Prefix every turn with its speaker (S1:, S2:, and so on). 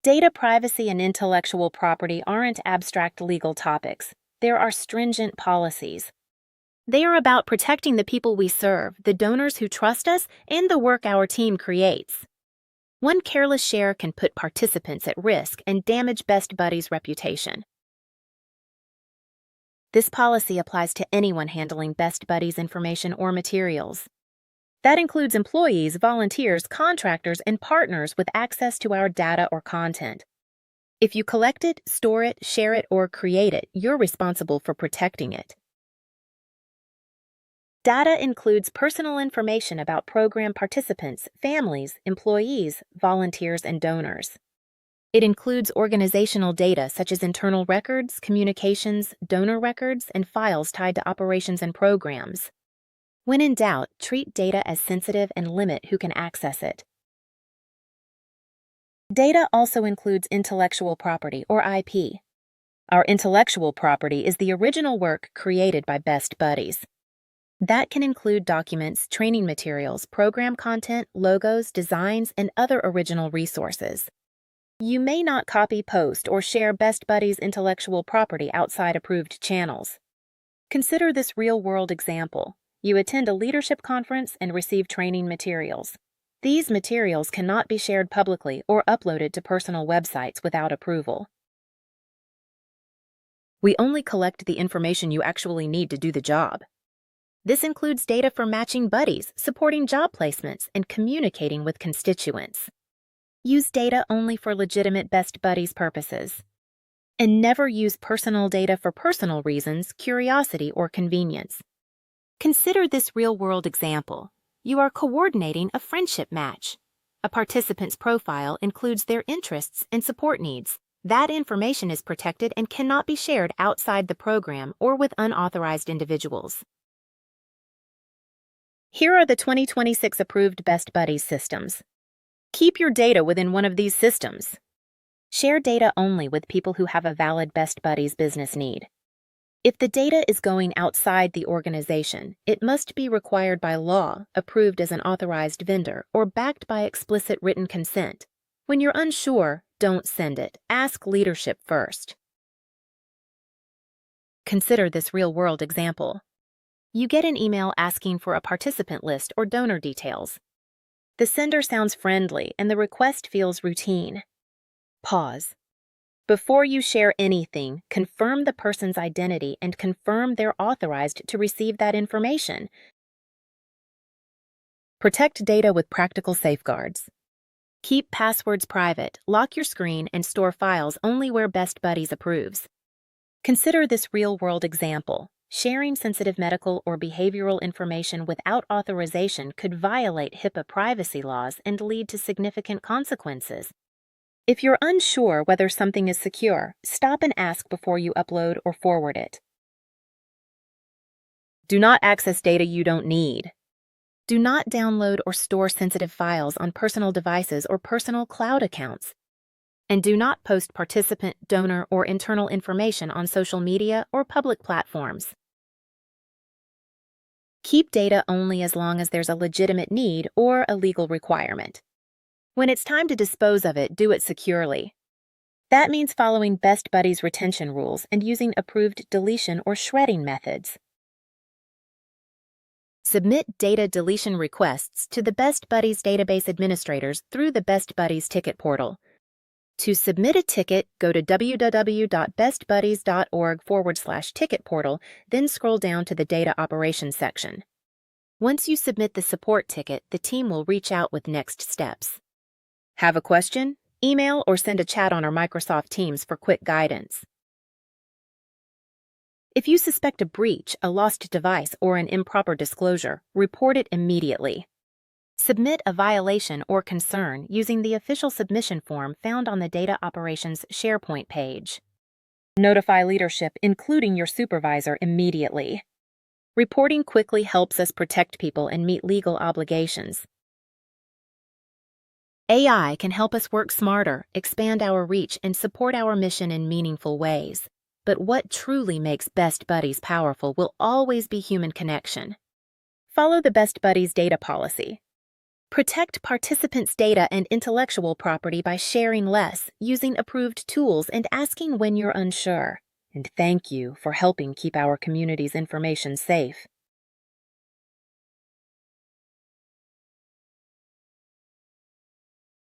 S1: Data privacy and intellectual property aren't abstract legal topics. There are stringent policies. They are about protecting the people we serve, the donors who trust us, and the work our team creates. One careless share can put participants at risk and damage Best Buddy's reputation. This policy applies to anyone handling Best Buddy's information or materials. That includes employees, volunteers, contractors, and partners with access to our data or content. If you collect it, store it, share it, or create it, you're responsible for protecting it. Data includes personal information about program participants, families, employees, volunteers, and donors. It includes organizational data such as internal records, communications, donor records, and files tied to operations and programs. When in doubt, treat data as sensitive and limit who can access it. Data also includes intellectual property, or IP. Our intellectual property is the original work created by Best Buddies. That can include documents, training materials, program content, logos, designs, and other original resources. You may not copy, post, or share Best Buddies' intellectual property outside approved channels. Consider this real-world example. You attend a leadership conference and receive training materials. These materials cannot be shared publicly or uploaded to personal websites without approval. We only collect the information you actually need to do the job. This includes data for matching buddies, supporting job placements, and communicating with constituents. Use data only for legitimate Best Buddies purposes. And never use personal data for personal reasons, curiosity, or convenience. Consider this real-world example. You are coordinating a friendship match. A participant's profile includes their interests and support needs. That information is protected and cannot be shared outside the program or with unauthorized individuals. Here are the 2026 approved Best Buddies systems. Keep your data within one of these systems. Share data only with people who have a valid Best Buddies business need. If the data is going outside the organization, it must be required by law, approved as an authorized vendor, or backed by explicit written consent. When you're unsure, don't send it. Ask leadership first. Consider this real-world example. You get an email asking for a participant list or donor details. The sender sounds friendly and the request feels routine. Pause. Before you share anything, confirm the person's identity and confirm they're authorized to receive that information. Protect data with practical safeguards. Keep passwords private, lock your screen, and store files only where Best Buddies approves. Consider this real-world example. Sharing sensitive medical or behavioral information without authorization could violate HIPAA privacy laws and lead to significant consequences. If you're unsure whether something is secure, stop and ask before you upload or forward it. Do not access data you don't need. Do not download or store sensitive files on personal devices or personal cloud accounts. And do not post participant, donor, or internal information on social media or public platforms. Keep data only as long as there's a legitimate need or a legal requirement. When it's time to dispose of it, do it securely. That means following Best Buddies retention rules and using approved deletion or shredding methods. Submit data deletion requests to the Best Buddies database administrators through the Best Buddies ticket portal. To submit a ticket, go to www.bestbuddies.org/ticket portal, then scroll down to the Data Operations section. Once you submit the support ticket, the team will reach out with next steps. Have a question? Email or send a chat on our Microsoft Teams for quick guidance. If you suspect a breach, a lost device, or an improper disclosure, report it immediately. Submit a violation or concern using the official submission form found on the Data Operations SharePoint page. Notify leadership, including your supervisor, immediately. Reporting quickly helps us protect people and meet legal obligations. AI can help us work smarter, expand our reach, and support our mission in meaningful ways. But what truly makes Best Buddies powerful will always be human connection. Follow the Best Buddies data policy. Protect participants' data and intellectual property by sharing less, using approved tools, and asking when you're unsure. And thank you for helping keep our community's information safe.